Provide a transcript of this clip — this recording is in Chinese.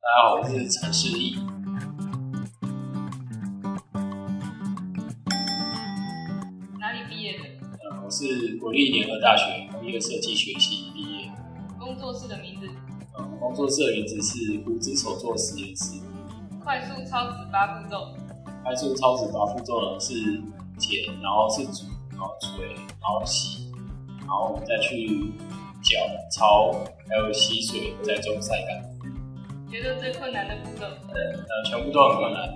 家好，我是陈世义。哪里毕业的？我是国立联合大学工业设计学系毕业。工作室的名字？工作室的名字是骨质手作实验室。快速超值8步骤。快速超值8步骤呢是剪，然后是煮，然后捶，然后洗，然后我们再去搅、焯，还有吸水，再中晒干。觉得最困难的步骤？全部都很困难。